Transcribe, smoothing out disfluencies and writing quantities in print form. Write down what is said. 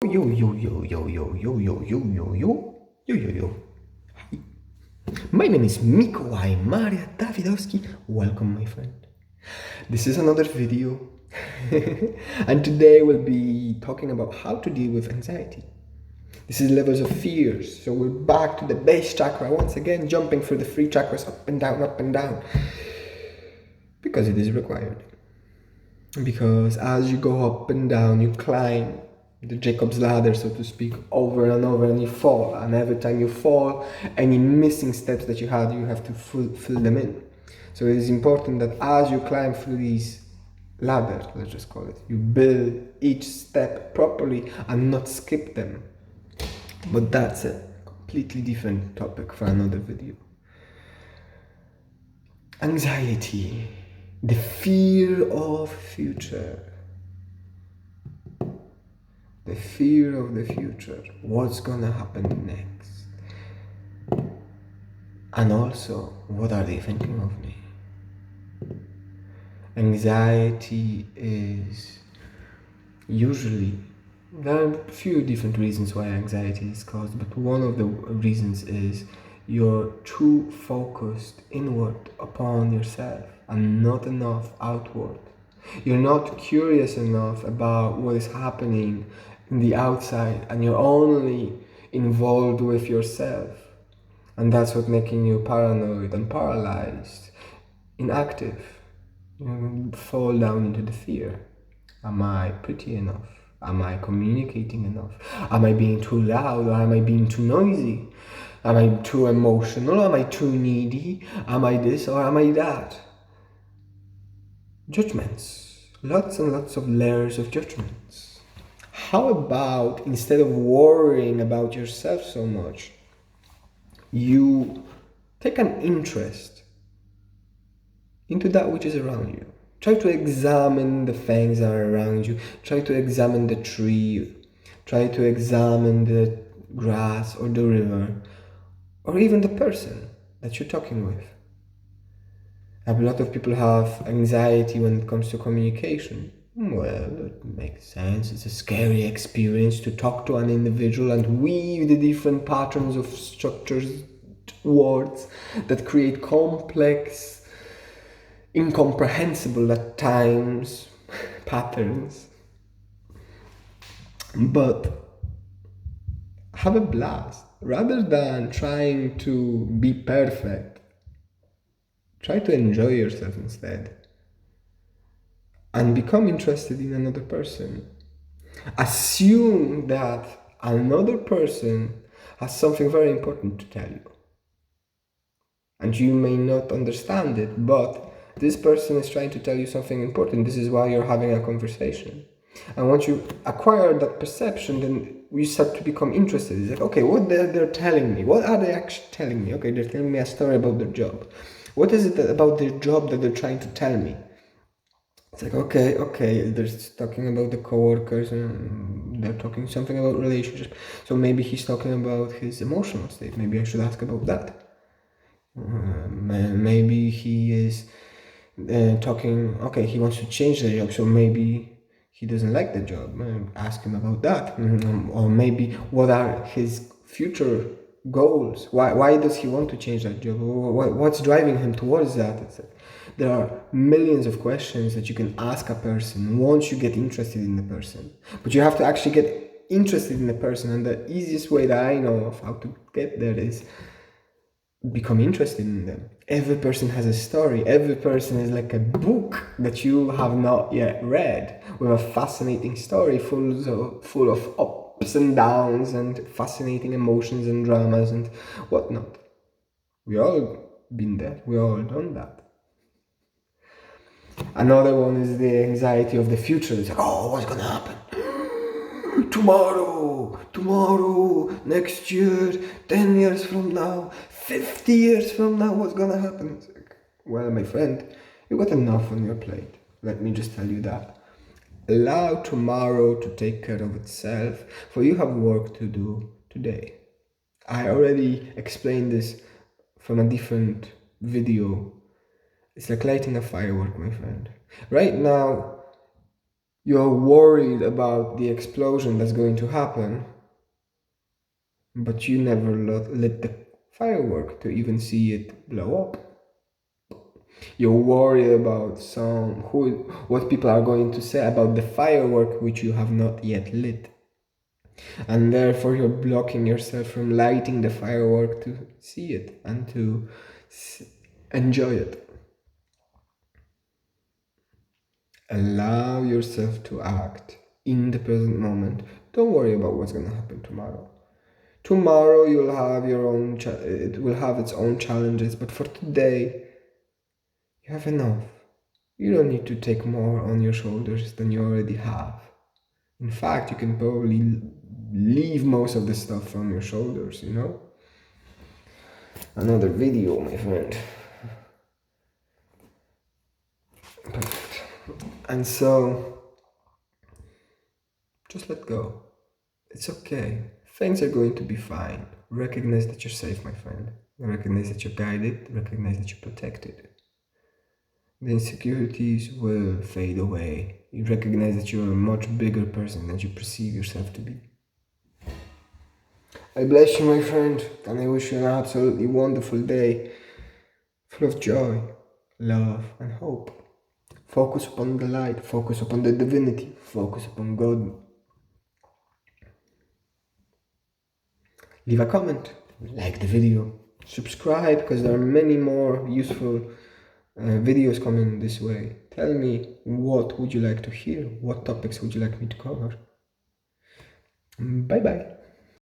Yo yo yo yo yo yo yo yo yo yo yo yo. Hi. My name is Mikołaj Maria Dawidowski. Welcome, my friend. This is another video, and today we'll be talking about how to deal with anxiety. This is levels of fears. So we're back to the base chakra once again, jumping through the three chakras up and down, because it is required. Because as you go up and down, you climb the Jacob's ladder, so to speak, over and over, and you fall. And every time you fall, any missing steps that you had, you have to fill them in. So it is important that as you climb through these ladders, let's just call it, you build each step properly and not skip them. But that's a completely different topic for another video. Anxiety, the fear of future. The fear of the future, what's gonna happen next, and also what are they thinking of me. Anxiety is usually, there are a few different reasons why anxiety is caused, but one of the reasons is you're too focused inward upon yourself and not enough outward. You're not curious enough about what is happening in the outside, and you're only involved with yourself. And that's what's making you paranoid and paralyzed, inactive. You fall down into the fear. Am I pretty enough? Am I communicating enough? Am I being too loud, or am I being too noisy? Am I too emotional? Am I too needy? Am I this or am I that? Judgments. Lots and lots of layers of judgments. How about, instead of worrying about yourself so much, you take an interest into that which is around you. Try to examine the things that are around you. Try to examine the tree. Try to examine the grass or the river, or even the person that you're talking with. A lot of people have anxiety when it comes to communication. Well, it makes sense. It's a scary experience to talk to an individual and weave the different patterns of structures, words that create complex, incomprehensible at times patterns. But have a blast. Rather than trying to be perfect, try to enjoy yourself instead. And become interested in another person. Assume that another person has something very important to tell you. And you may not understand it, but this person is trying to tell you something important. This is why you're having a conversation. And once you acquire that perception, then you start to become interested. It's like, okay, what they're telling me? What are they actually telling me? Okay, they're telling me a story about their job. What is it about their job that they're trying to tell me? It's like, okay, they're talking about the coworkers and they're talking something about relationships. So maybe he's talking about his emotional state. Maybe I should ask about that. Maybe he is talking, okay, he wants to change the job, so maybe he doesn't like the job. Ask him about that. Or maybe what are his future goals? Why does he want to change that job? What's driving him towards that? There are millions of questions that you can ask a person once you get interested in the person. But you have to actually get interested in the person, and the easiest way that I know of how to get there is become interested in them. Every person has a story. Every person is like a book that you have not yet read, with a fascinating story full of ups and downs and fascinating emotions and dramas and whatnot. We all been there. We all done that. Another one is the anxiety of the future. It's like, oh, what's gonna happen? Tomorrow, next year, 10 years from now, 50 years from now, what's gonna happen? It's like, well, my friend, you got enough on your plate. Let me just tell you that. Allow tomorrow to take care of itself, for you have work to do today. I already explained this from a different video. It's like lighting a firework, my friend. Right now, You're worried about the explosion that's going to happen, but you never lit the firework to even see it blow up. You're worried about what people are going to say about the firework which you have not yet lit. And therefore you're blocking yourself from lighting the firework to see it and to enjoy it. Allow yourself to act in the present moment. Don't worry about what's going to happen tomorrow. Tomorrow you'll have your own it will have its own challenges, but for today you have enough. You don't need to take more on your shoulders than you already have. In fact, you can probably leave most of the stuff from your shoulders, you know? Another video, my friend. Perfect. And so, just let go. It's okay. Things are going to be fine. Recognize that you're safe, my friend. Recognize that you're guided. Recognize that you're protected. The insecurities will fade away. You recognize that you're a much bigger person than you perceive yourself to be. I bless you, my friend, and I wish you an absolutely wonderful day, full of joy, love, and hope. Focus upon the light, focus upon the divinity, focus upon God. Leave a comment, like the video, subscribe, because there are many more useful videos coming this way. Tell me, what would you like to hear? What topics would you like me to cover? Bye bye.